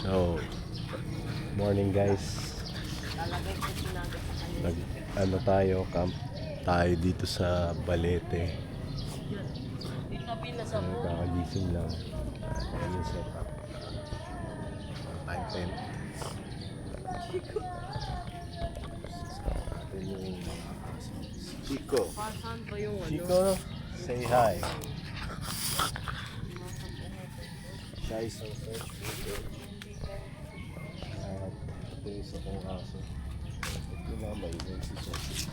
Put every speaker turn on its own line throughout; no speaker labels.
So, morning guys. Ano tayo, camp tayo dito sa Balete. Kakagising lang. Ayan yung setup. Time tent. Chico. Chico, say hi. Siya isang search dito. At ito yung isa kong aso. Ito na may si Sophie.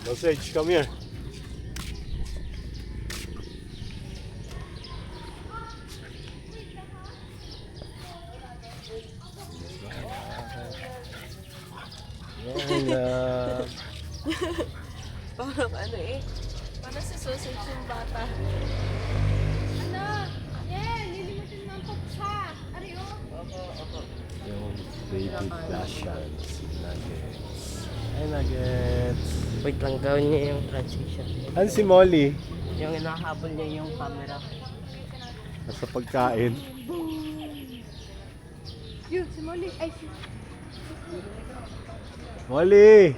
Sausage, come here.
Parang ano eh. Parang si sausage yung bata.
Ano? Yeah, nilimutin mo ang pagsa. Ariyo?
Opo.
Yung baby Dashan, si Nuggets. Hi Nuggets!
Wait lang, gawin niya yung transition.
Ano si Molly?
Yung inahabol niya yung camera.
Nasa pagkain.
Yun, si Molly. Ay, si...
Molly!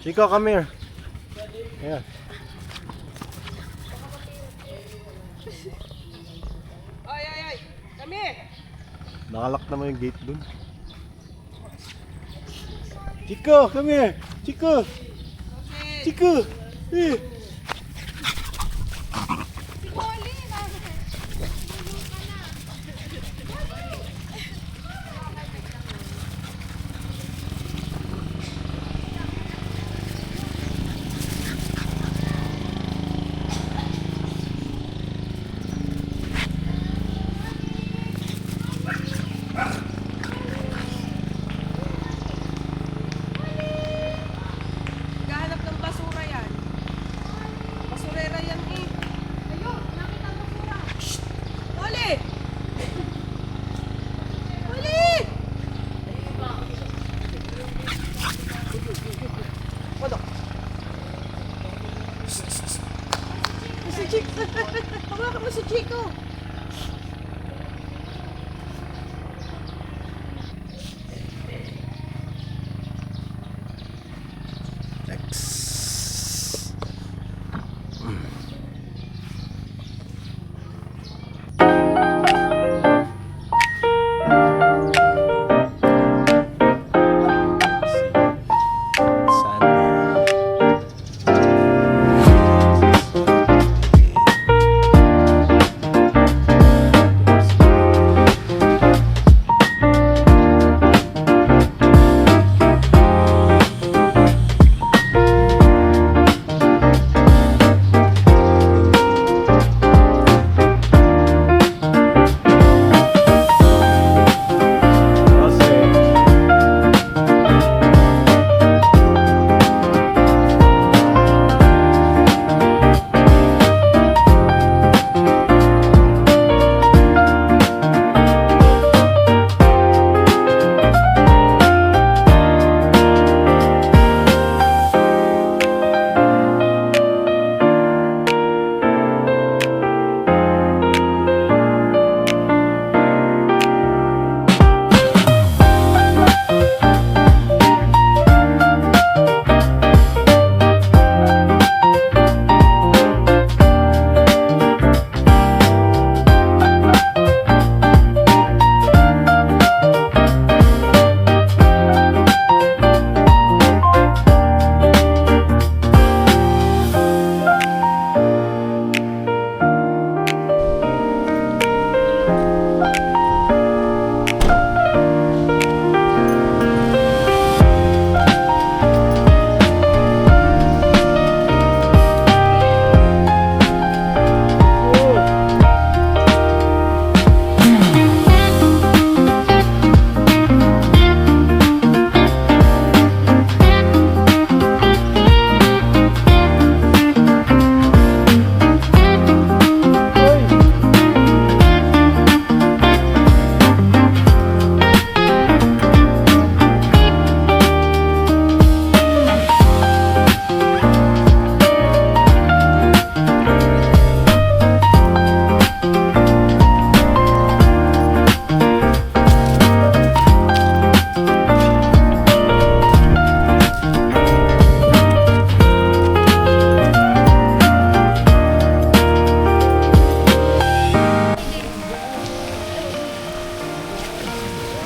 Chico, come here. Yeah.
Ay! Kami!
Nakalock naman yung gate dun. Chico, come here. Chico. Chico. Eh.
Si Molly!
Gahanap ng basura yan.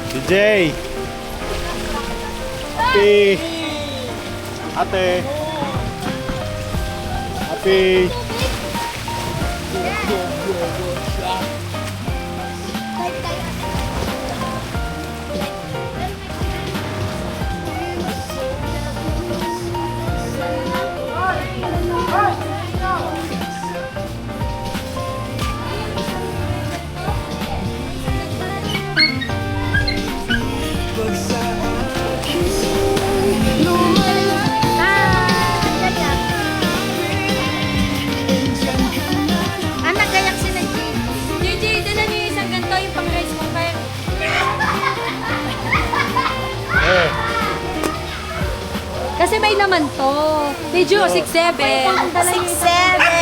DJ! Happy! Ate! Happy!
Anak, gayak si na JJ, dala niyo isang ganito yung pang-rice cooker.
Eh!
Kasi may naman to. Medyo 6'7".
6'7".